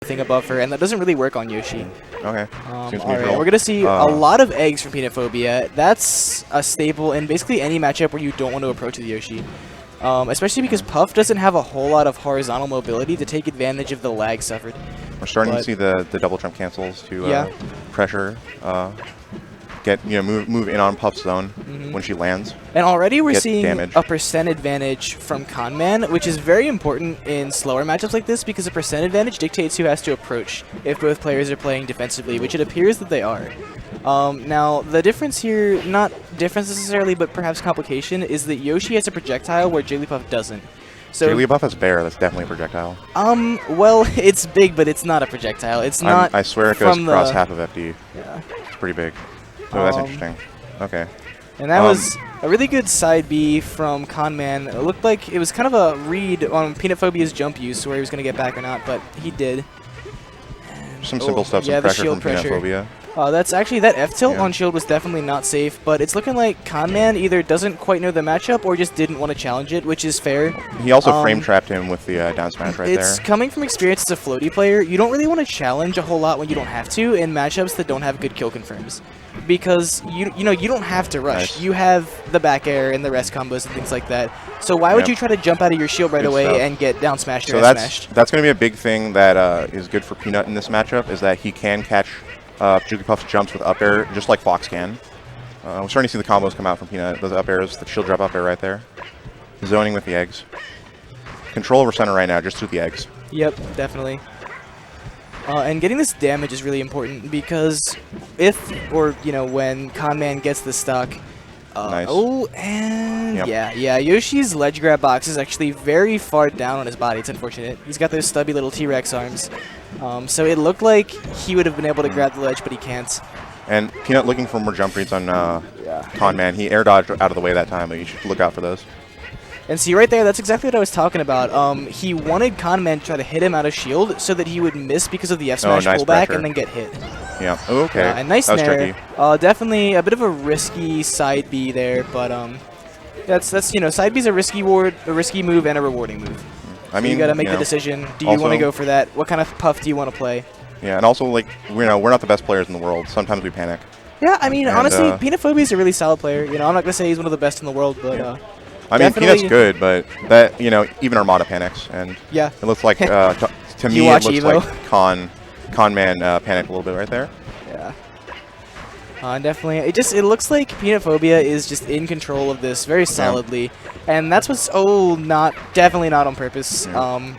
thing above her, and that doesn't really work on Yoshi. Okay. All right, we're going to see a lot of eggs from Peanutphobia. That's a staple in basically any matchup where you don't want to approach with Yoshi. Especially because Puff doesn't have a whole lot of horizontal mobility to take advantage of the lag suffered. We're starting to see the double jump cancels to pressure, move in on Puff's zone when she lands. And already we're seeing damage. a percent advantage from Connman, which is very important in slower matchups like this because a percent advantage dictates who has to approach if both players are playing defensively, which it appears that they are. Now, the difference here, not difference necessarily, but perhaps complication, is that Yoshi has a projectile where Jigglypuff doesn't. So Jigglypuff has bear. That's definitely a projectile. Well, it's big, but it's not a projectile. It's not. I swear it goes across half of FD. Yeah. It's pretty big. So that's interesting. Okay. And that was a really good side B from Connman. It looked like it was kind of a read on Peanutphobia's jump use, where he was going to get back or not, but he did. Some simple stuff, some pressure from Peanutphobia. That's actually, that F-tilt on shield was definitely not safe, but it's looking like Connman either doesn't quite know the matchup or just didn't want to challenge it, which is fair. He also frame trapped him with the down smash right there. It's coming from experience as a floaty player. You don't really want to challenge a whole lot when you don't have to in matchups that don't have good kill confirms. Because, you don't have to rush. Nice. You have the back air and the rest combos and things like that. So why would you try to jump out of your shield right away and get down smashed or smashed? That's going to be a big thing that is good for Peanut in this matchup, is that he can catch Jigglypuff's jumps with up air, just like Fox can. We're starting to see the combos come out from Peanut. Those up airs, the shield drop up air right there. Zoning with the eggs. Control over center right now, just through the eggs. Yep, definitely. And getting this damage is really important because when Connman gets the stock. Nice. Oh, and Yoshi's ledge grab box is actually very far down on his body. It's unfortunate. He's got those stubby little T-Rex arms. So it looked like he would have been able to grab the ledge, but he can't. And Peanut looking for more jump reads on Connman. He air dodged out of the way that time, but you should look out for those. And see right there, that's exactly what I was talking about. He wanted Connman to try to hit him out of shield so that he would miss because of the F smash pullback pressure. And then get hit. Yeah. Oh, okay. And nice that was nair. tricky. Definitely a bit of a risky side B there, but that's side B is a risky move and a rewarding move. I mean, you got to make the decision. Do you want to go for that? What kind of Puff do you want to play? Yeah, and also we're not the best players in the world. Sometimes we panic. Yeah, I mean, honestly, Peanutphobia is a really solid player. I'm not gonna say he's one of the best in the world, but I mean, Peanut's good, but that even Armada panics, and it looks like to me it looks Evo? like Connman panicked a little bit right there. Yeah. Definitely. It looks like Peanutphobia is just in control of this very solidly, and that's what's definitely not on purpose.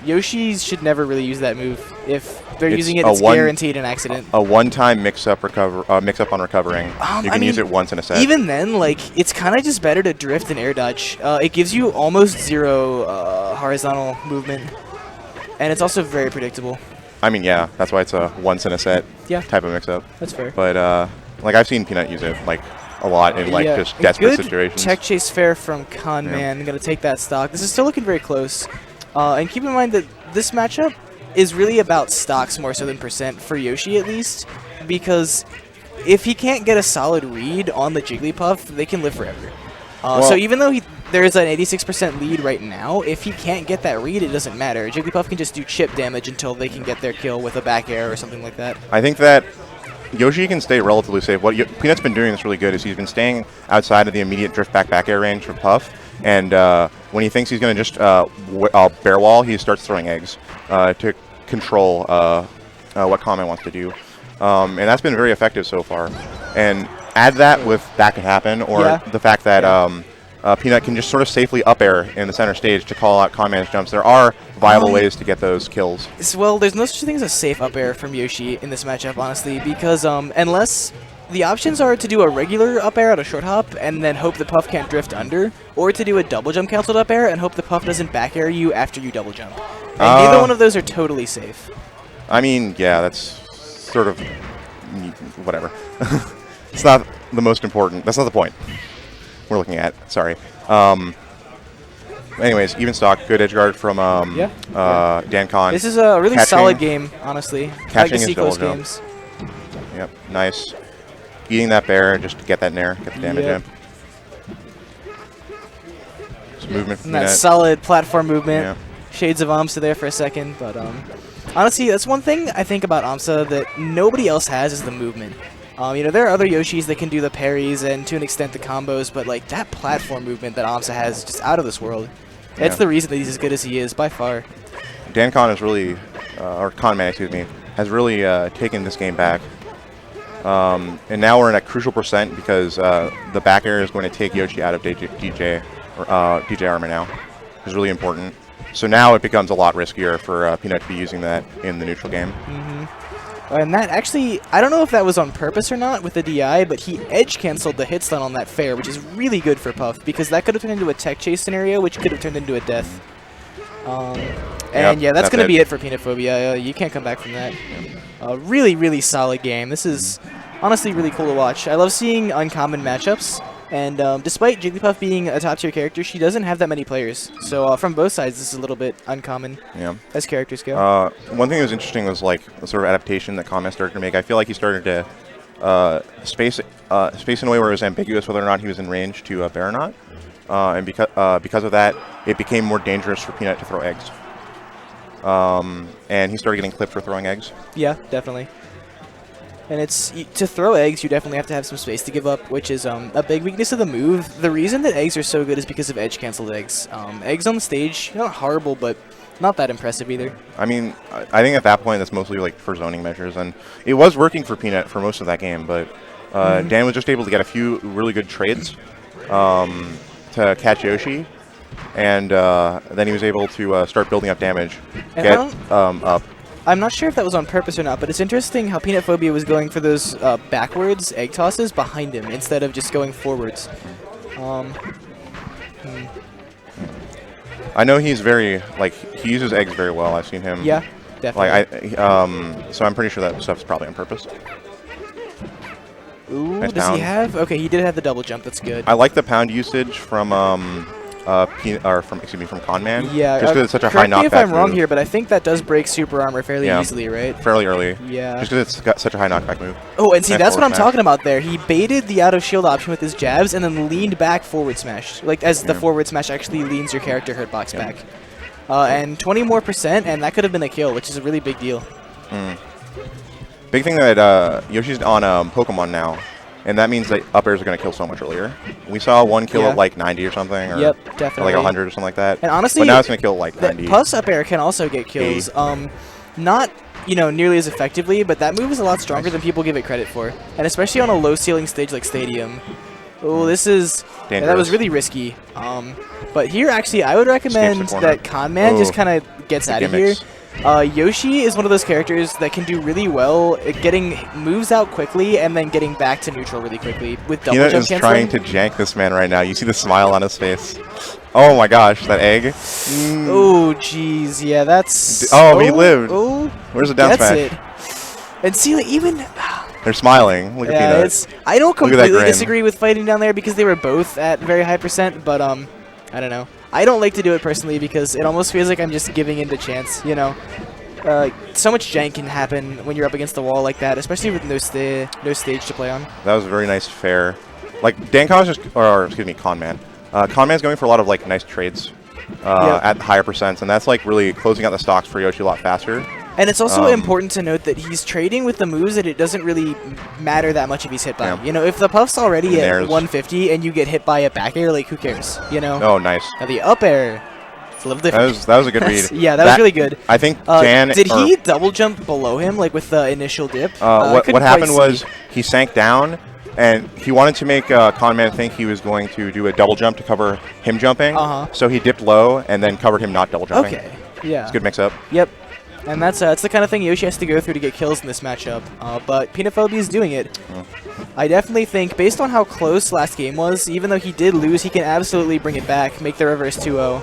Yoshi should never really use that move. If they're using it, it's guaranteed an accident. A one-time mix-up on recovering. You can use it once in a set. Even then, it's kind of just better to drift and air dodge. It gives you almost zero horizontal movement, and it's also very predictable. I mean, yeah, that's why it's a once-in-a-set type of mix-up. That's fair. But I've seen Peanut use it a lot in just desperate situations. Tech chase fair from Connman. I'm gonna take that stock. This is still looking very close. And keep in mind that this matchup is really about stocks more so than percent for Yoshi at least, because if he can't get a solid read on the Jigglypuff, they can live forever. So even though there is an 86% lead right now, if he can't get that read, it doesn't matter. Jigglypuff can just do chip damage until they can get their kill with a back air or something like that. I think that Yoshi can stay relatively safe. What Peanut's been doing that's really good is he's been staying outside of the immediate drift back air range for Puff, and when he thinks he's going to just bear wall, he starts throwing eggs to control what Connman wants to do, and that's been very effective so far. And add that with that could happen, or the fact that Peanut can just sort of safely up air in the center stage to call out Connman's jumps. There are viable ways to get those kills. Well, there's no such thing as a safe up air from Yoshi in this matchup, honestly, because unless the options are to do a regular up air at a short hop and then hope the Puff can't drift under, or to do a double jump canceled up air and hope the Puff doesn't back air you after you double jump. And neither one of those are totally safe. I mean, yeah, that's sort of whatever. It's not the most important. That's not the point we're looking at. Sorry. Anyways, even stock, good edge guard from Dan Con. This is a really solid game, honestly. Catching his double games. Yep, nice. Eating that bear just to get that nair, get the damage in. Some movement from that solid platform movement. Shades of Amsa there for a second, but Honestly, that's one thing I think about AMSA that nobody else has is the movement. You know, there are other Yoshis that can do the parries and to an extent the combos, but like that platform movement that AMSA has is just out of this world. Yeah. It's the reason that he's as good as he is, by far. Con is really, or Connman, excuse me, has really taken this game back. And now we're in a crucial percent because the back air is going to take Yoshi out of DJ armor now. It's really important. So now it becomes a lot riskier for Peanut to be using that in the neutral game. And that actually, I don't know if that was on purpose or not with the DI, but he edge canceled the hit stun on that fair, which is really good for Puff because that could have turned into a tech chase scenario, which could have turned into a death. And yeah, that's going to be it for Peanutphobia. You can't come back from that. Really, really solid game. This is honestly really cool to watch. I love seeing uncommon matchups. And despite Jigglypuff being a top-tier character, she doesn't have that many players. So from both sides, this is a little bit uncommon as characters go. One thing that was interesting was like the sort of adaptation that Connman started to make. I feel like he started to space in a way where it was ambiguous whether or not he was in range to bear or not. And because of that, it became more dangerous for Peanut to throw eggs. And he started getting clipped for throwing eggs. Yeah, definitely. And it's to throw eggs, you definitely have to have some space to give up, which is a big weakness of the move. The reason that eggs are so good is because of edge-cancelled eggs. Eggs on the stage, not horrible, but not that impressive either. I mean, I think at that point that's mostly like for zoning measures, and it was working for Peanut for most of that game, but Dan was just able to get a few really good trades to catch Yoshi, and then he was able to start building up damage, up. I'm not sure if that was on purpose or not, but it's interesting how Peanutphobia was going for those backwards egg tosses behind him instead of just going forwards. I know he's very, like, he uses eggs very well. I've seen him. Yeah, definitely. Like, so I'm pretty sure that stuff's probably on purpose. Ooh, nice does pound. He have? Okay, he did have the double jump. That's good. I like the pound usage from from Connman. Yeah, just because it's such a high knockback. Correct me if I'm wrong here, but I think that does break super armor fairly easily, right? Fairly early. Yeah. Just because it's got such a high knockback move. Oh, and see, that's what I'm talking about there. He baited the out of shield option with his jabs and then leaned back forward smash, like as the forward smash actually leans your character hurtbox back. And 20 more %, and that could have been a kill, which is a really big deal. Big thing that Yoshi's on Pokemon now. And that means that up airs are going to kill so much earlier. We saw one kill at like 90 or something. Or definitely. Or like 100 or something like that. And honestly, but now it's going to kill like 90. Puff's up air can also get kills. Not, nearly as effectively, but that move is a lot stronger than people give it credit for. And especially on a low ceiling stage like Stadium. Oh, this is... Yeah, that was really risky. But here, actually, I would recommend that Connman just kind of gets out of here. Yoshi is one of those characters that can do really well at getting moves out quickly and then getting back to neutral really quickly with double jump canceling. Trying to jank this man right now. You see the smile on his face. Oh my gosh, that egg. Oh jeez, yeah, that's. He lived. Where's the down smash? It. And see, like, even. They're smiling. Look at Peanut. I don't completely disagree with fighting down there because they were both at very high %, but I don't know. I don't like to do it personally because it almost feels like I'm just giving in to chance, so much jank can happen when you're up against the wall like that, especially with no stage to play on. That was a very nice fair. Like, Connman. Connman's going for a lot of, like, nice trades at higher %, and that's, like, really closing out the stocks for Yoshi a lot faster. And it's also important to note that he's trading with the moves that it doesn't really matter that much if he's hit by. If the Puff's already at 150 and you get hit by a back air, like, who cares, Oh, nice. Now the up air, it's a little different. That was a good read. Yeah, that was really good. I think Dan... Did he double jump below him, like, with the initial dip? What happened was he sank down, and he wanted to make Connman think he was going to do a double jump to cover him jumping. So he dipped low and then covered him not double jumping. Okay, yeah. It's a good mix-up. Yep. And that's the kind of thing Yoshi has to go through to get kills in this matchup. But Peanutphobia is doing it. I definitely think, based on how close last game was, even though he did lose, he can absolutely bring it back, make the reverse 2-0.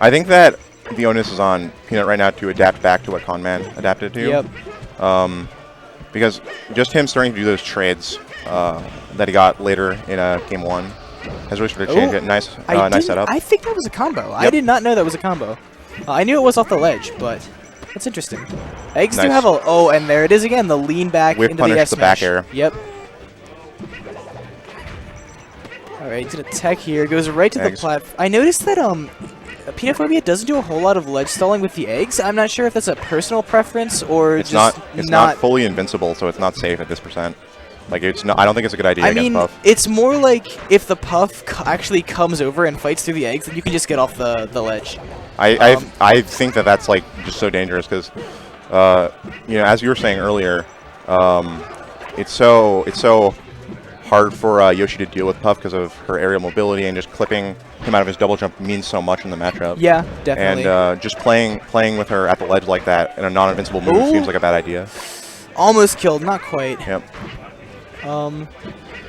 I think that the onus is on Peanut right now to adapt back to what Connman adapted to. Yep. Because just him starting to do those trades that he got later in Game 1 has really started to change it. Nice setup. I think that was a combo. Yep. I did not know that was a combo. I knew it was off the ledge, but that's interesting. Eggs do have a... Oh, and there it is again, the lean back into the S smash. Back air. Yep. All right, to the tech here. Goes right to the platform. I noticed that Peanutphobia doesn't do a whole lot of ledge stalling with the eggs. I'm not sure if that's a personal preference or It's just not fully invincible, so it's not safe at this percent. Like it's not. I don't think it's a good idea against Puff. It's more like if the Puff actually comes over and fights through the eggs, then you can just get off the ledge. I think that's like just so dangerous because, you know, as you were saying earlier, it's so hard for Yoshi to deal with Puff because of her aerial mobility, and just clipping him out of his double jump means so much in the matchup. Yeah, definitely. And just playing with her at the ledge like that in a non-invincible move seems like a bad idea. Almost killed, not quite. Yep.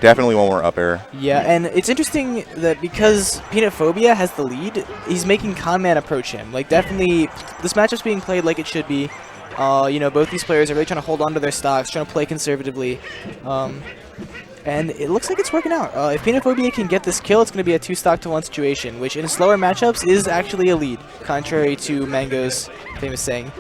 Definitely one more up air. Yeah, and it's interesting that because Peanutphobia has the lead, he's making Connman approach him. Like, definitely, this matchup's being played like it should be. You know, both these players are really trying to hold on to their stocks, trying to play conservatively. And it looks like it's working out. If Peanutphobia can get this kill, it's going to be a 2-stock-to-1 situation, which in slower matchups is actually a lead, contrary to Mango's famous saying.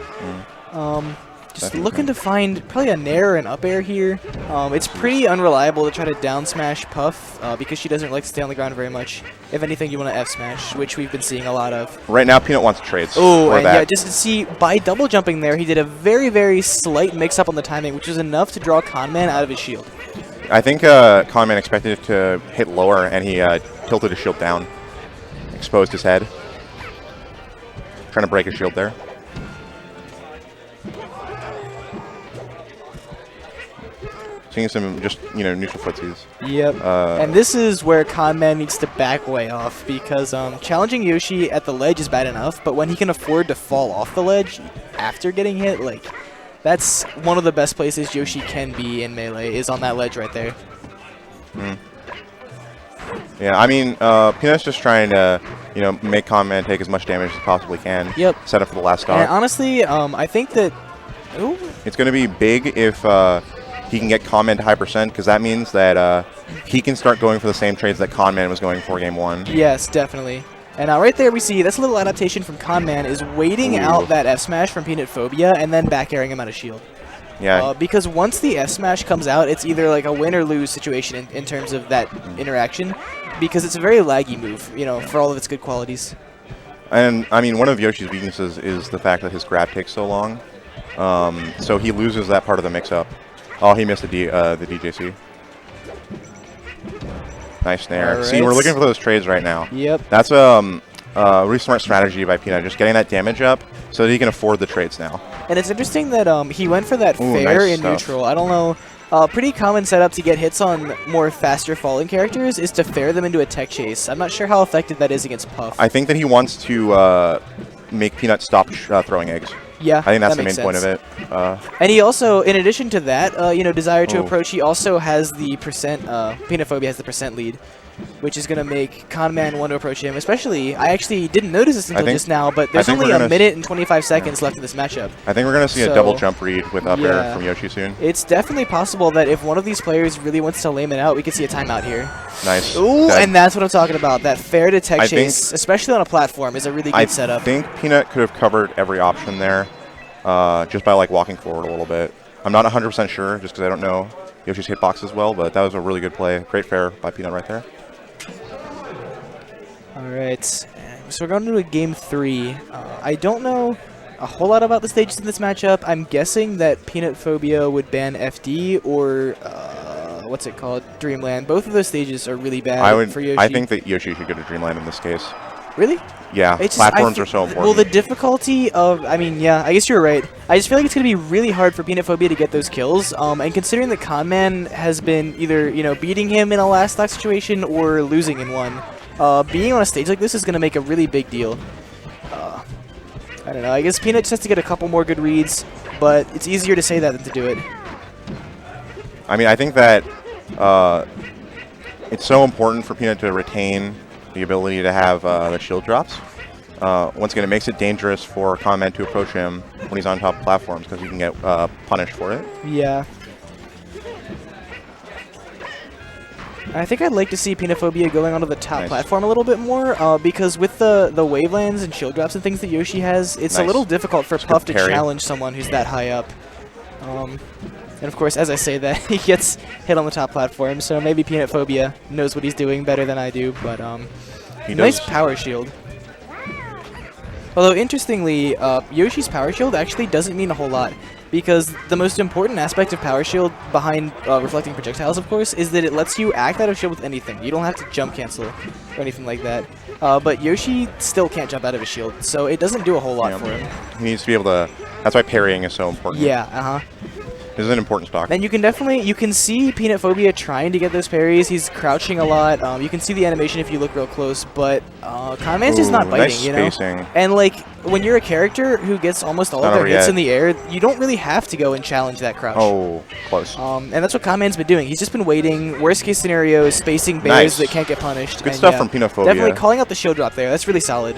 Just looking to find probably a nair or an up air here. It's pretty unreliable to try to down smash Puff because she doesn't like to stay on the ground very much. If anything, you want to F smash, which we've been seeing a lot of. Right now, Peanut wants trades. Oh, and yeah, just to see, by double jumping there, he did a very, very slight mix-up on the timing, which was enough to draw Connman out of his shield. I think Connman expected it to hit lower, and he tilted his shield down, exposed his head, trying to break his shield there. Seeing some just, you know, neutral footsies. Yep. And this is where Connman needs to back way off because challenging Yoshi at the ledge is bad enough, but when he can afford to fall off the ledge after getting hit, like, that's one of the best places Yoshi can be in Melee, is on that ledge right there. Yeah, I mean, Peanut's just trying to, you know, make Connman take as much damage as he possibly can. Yep. Set up for the last stock. And honestly, I think that... Ooh. It's going to be big if he can get Connman to high percent, because that means that he can start going for the same trades that Connman was going for game 1. Yes, definitely. And right there we see, that's a little adaptation from Connman, is waiting out that F-Smash from Peanutphobia and then back airing him out of shield. Yeah. Because once the F-Smash comes out, it's either like a win or lose situation in terms of that interaction, because it's a very laggy move, you know, for all of its good qualities. And, I mean, one of Yoshi's weaknesses is the fact that his grab takes so long. So he loses that part of the mix-up. Oh, he missed the DJC. Nice snare. Right. See, we're looking for those trades right now. Yep. That's a really smart strategy by Peanut, just getting that damage up so that he can afford the trades now. And it's interesting that he went for that fair nice in stuff. neutral. I don't know. Pretty common setup to get hits on more faster falling characters is to fair them into a tech chase. I'm not sure how effective that is against Puff. I think that he wants to make Peanut stop throwing eggs. Yeah, I think that's that the main point of it. And he also, in addition to that, you know, desire to approach, he also has the percent, Peanutphobia has the percent lead, which is going to make Connman want to approach him. Especially, I actually didn't notice this until just now, but there's only a minute and 25 seconds left in this matchup. I think we're going to see a double jump read with up air from Yoshi soon. It's definitely possible that if one of these players really wants to lame it out, we could see a timeout here. Nice. Ooh, and that's what I'm talking about. That fair to tech chase, especially on a platform, is a really good setup. I think Peanut could have covered every option there. Just by like walking forward a little bit. I'm not 100% sure, just because I don't know Yoshi's hitbox as well, but that was a really good play. Great fair by Peanut right there. All right, so we're going to game 3. I don't know a whole lot about the stages in this matchup. I'm guessing that Peanutphobia would ban FD or what's it called, Dreamland. Both of those stages are really bad for Yoshi. I think that Yoshi should go to Dreamland in this case. Really? Yeah, platforms are so important. Well, the difficulty of, I mean, yeah, I guess you're right. I just feel like it's going to be really hard for Peanutphobia to get those kills. And considering that Connman has been either, you know, beating him in a last stock situation or losing in one, being on a stage like this is going to make a really big deal. I don't know. I guess Peanut just has to get a couple more good reads, but it's easier to say that than to do it. I mean, I think that it's so important for Peanut to retain the ability to have the shield drops. Once again, it makes it dangerous for Connman to approach him when he's on top of platforms because he can get punished for it. Yeah. I think I'd like to see Peanutphobia going onto the top platform a little bit more because with the wavelands and shield drops and things that Yoshi has, it's a little difficult for Puff to challenge someone who's that high up. And of course, as I say that, he gets hit on the top platform, so maybe Peanutphobia knows what he's doing better than I do, but nice power shield. Although, interestingly, Yoshi's Power Shield actually doesn't mean a whole lot, because the most important aspect of Power Shield, behind reflecting projectiles, of course, is that it lets you act out of shield with anything. You don't have to jump cancel or anything like that. But Yoshi still can't jump out of his shield, so it doesn't do a whole lot for him. He needs to be able to... That's why parrying is so important. Yeah, This is an important stock. And you can see Peanutphobia trying to get those parries. He's crouching a lot. You can see the animation if you look real close, but Connman's just not biting, nice you know? spacing. And like, when you're a character who gets almost all of their hits in the air, you don't really have to go and challenge that crouch. Oh, close. And that's what Connman's been doing. He's just been waiting. Worst case scenario, spacing bears that can't get punished. Good stuff from Peanutphobia. Definitely calling out the shield drop there. That's really solid.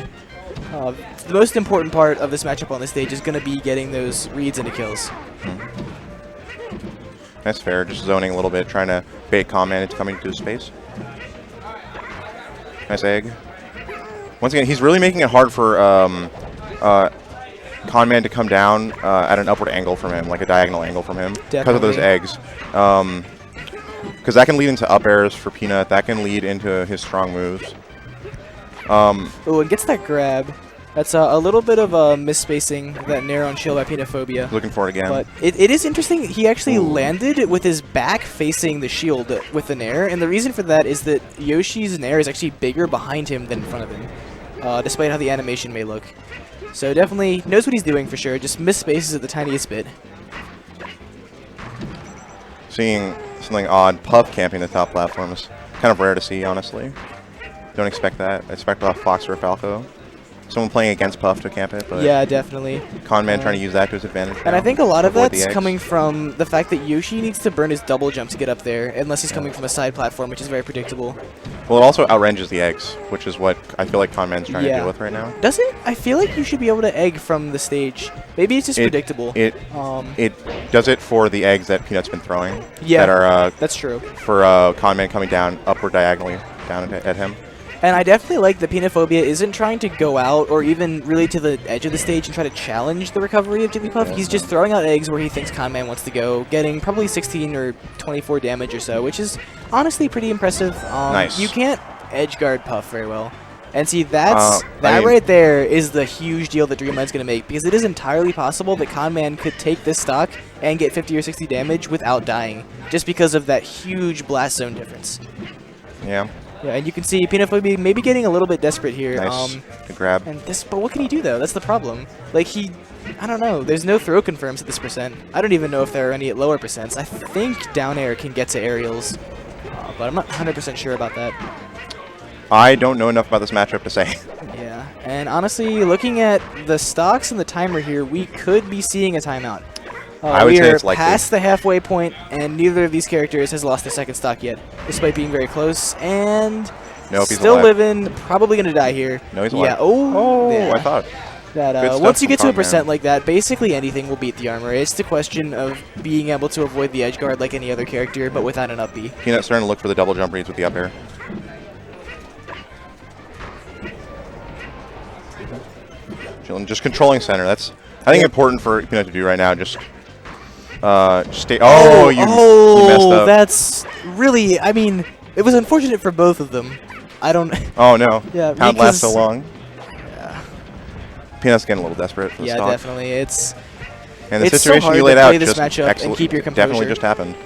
The most important part of this matchup on this stage is going to be getting those reads into kills. That's fair. Just zoning a little bit, trying to bait Connman into coming to space. Nice egg. Once again, he's really making it hard for Connman to come down at an upward angle from him, like a diagonal angle from him, because of those eggs. Because that can lead into up airs for Peanut. That can lead into his strong moves. Oh, and gets that grab. That's a little bit of a misspacing, that nair on shield by Peanutphobia. Looking for it again. But it is interesting. He actually landed with his back facing the shield with the nair, and the reason for that is that Yoshi's nair is actually bigger behind him than in front of him, despite how the animation may look. So definitely knows what he's doing for sure, just misspaces at the tiniest bit. Seeing something odd, Puff camping the top platform is kind of rare to see, honestly. Don't expect that. I expect a Fox or a Falco. Someone playing against Puff to camp it, but yeah, definitely. Connman trying to use that to his advantage. And I think a lot of that's coming from the fact that Yoshi needs to burn his double jump to get up there, unless he's coming from a side platform, which is very predictable. Well, it also outranges the eggs, which is what I feel like Connman's trying to deal with right now. Does it? I feel like you should be able to egg from the stage. Maybe it's just predictable. It does it for the eggs that Peanut's been throwing. Yeah, that are, that's true. For Connman coming down, upward diagonally down at him. And I definitely like that Peanutphobia isn't trying to go out or even really to the edge of the stage and try to challenge the recovery of Jigglypuff. He's just throwing out eggs where he thinks Connman wants to go, getting probably 16 or 24 damage or so, which is honestly pretty impressive. Nice. You can't edge guard Puff very well. And see, that right there is the huge deal that Dreamland's going to make, because it is entirely possible that Connman could take this stock and get 50 or 60 damage without dying, just because of that huge blast zone difference. Yeah. Yeah, and you can see Peanutphobia maybe getting a little bit desperate here. Nice. Good grab. But what can he do, though? That's the problem. Like, I don't know. There's no throw confirms at this percent. I don't even know if there are any at lower percents. I think down air can get to aerials, but I'm not 100% sure about that. I don't know enough about this matchup to say. Yeah, and honestly, looking at the stocks and the timer here, we could be seeing a timeout. I would say it's likely. Past the halfway point, and neither of these characters has lost their second stock yet, despite being very close. And nope, he's still alive. living, probably going to die here. No, he's alive. Yeah, oh yeah. I thought. That once you get to a percent like that, basically anything will beat the armor. It's the question of being able to avoid the edge guard like any other character, but without an up B. Peanut's starting to look for the double jump reads with the up air. Just controlling center. That's, I think, important for Peanut to do right now. Just stay. Oh, you messed up. That's really. I mean, it was unfortunate for both of them. I don't. Oh no. Yeah. Pound lasts so long. Yeah. Peanut's getting a little desperate for the stock. Definitely. And the situation you laid out just and keep your composure. Definitely just happened.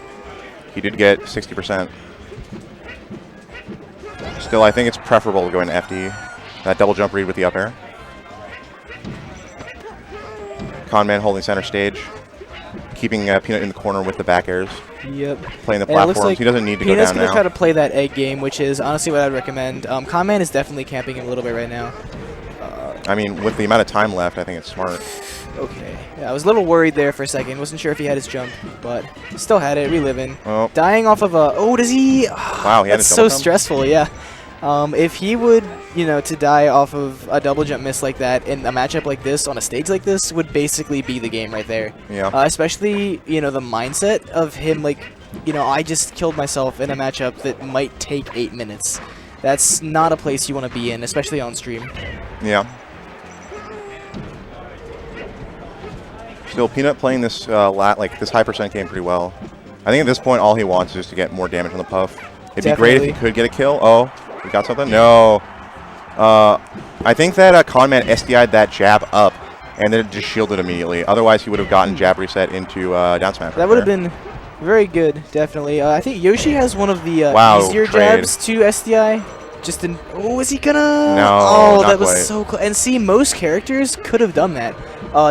He did get 60%. Still, I think it's preferable to go into FD. That double jump read with the up air. Connman holding center stage, keeping Peanut in the corner with the back airs. Yep. Playing the platforms. Like he doesn't need to go down now. Peanut's going to try to play that egg game, which is honestly what I'd recommend. Connman is definitely camping him a little bit right now. I mean, with the amount of time left, I think it's smart. Okay. Yeah, I was a little worried there for a second. Wasn't sure if he had his jump, but still had it. Reliving. Oh. Dying off of a... Oh, does he... Wow, he had That's so stressful, yeah. If he would, to die off of a double jump miss like that in a matchup like this, on a stage like this, would basically be the game right there. Yeah. Especially, the mindset of him, like, I just killed myself in a matchup that might take 8 minutes. That's not a place you want to be in, especially on stream. Yeah. Still, Peanut playing this this high percent game pretty well. I think at this point, all he wants is just to get more damage on the Puff. It'd be great if he could get a kill. Oh. We got something? No. I think that Connman SDI'd that jab up, and then it just shielded immediately. Otherwise, he would have gotten jab reset into down smash. That would have been very good, definitely. I think Yoshi has one of the easier trade. jabs to SDI. Just in. Oh, is he gonna? No, oh, not that was quite. so close. And see, most characters could have done that,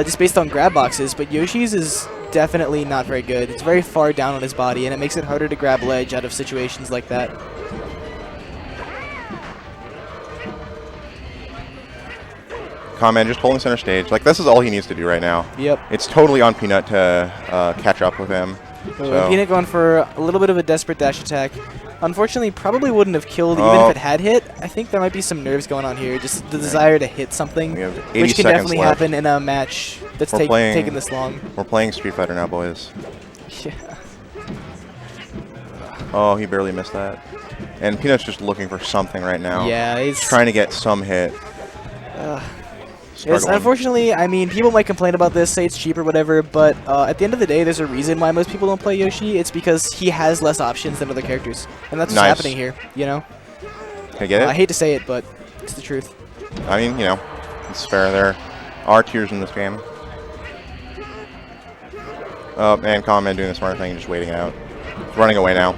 just based on grab boxes. But Yoshi's is definitely not very good. It's very far down on his body, and it makes it harder to grab ledge out of situations like that. Connman just holding center stage. Like, this is all he needs to do right now. Yep. It's totally on Peanut to catch up with him. So. Peanut going for a little bit of a desperate dash attack. Unfortunately, probably wouldn't have killed even if it had hit. I think there might be some nerves going on here. Just the desire to hit something, We have 80 which can seconds definitely left. happen in a match that's taking this long. We're playing Street Fighter now, boys. Yeah. Oh, he barely missed that. And Peanut's just looking for something right now. Yeah, he's trying to get some hit. Yes, unfortunately, I mean, people might complain about this, say it's cheap or whatever, but at the end of the day, there's a reason why most people don't play Yoshi. It's because he has less options than other characters, and that's what's happening here, you know? Can I get it? I hate to say it, but it's the truth. I mean, you know, it's fair. There are tiers in this game. Oh, and Connman doing the smart thing, just waiting out. Running away now.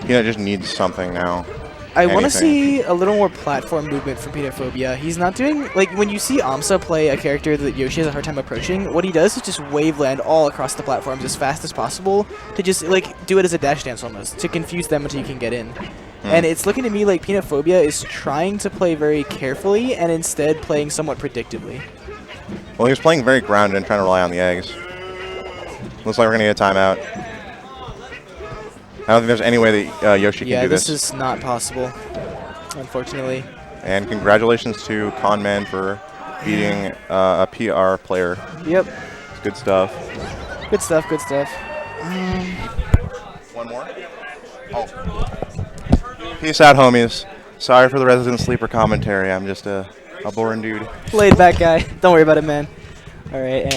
Peanut just needs something now. I want to see a little more platform movement from Peanutphobia. He's not doing, like, when you see Amsa play a character that Yoshi has a hard time approaching, what he does is just wave land all across the platforms as fast as possible to just, like, do it as a dash dance almost, to confuse them until you can get in. And it's looking to me like Peanutphobia is trying to play very carefully and instead playing somewhat predictably. Well, he was playing very grounded and trying to rely on the eggs. Looks like we're going to get a timeout. I don't think there's any way that Yoshi can do this. Yeah, this is not possible, unfortunately. And congratulations to Connman for beating a PR player. Yep. Good stuff. Good stuff, good stuff. One more? Oh. Peace out, homies. Sorry for the resident sleeper commentary. I'm just a boring dude. Laid back guy. Don't worry about it, man. All right, and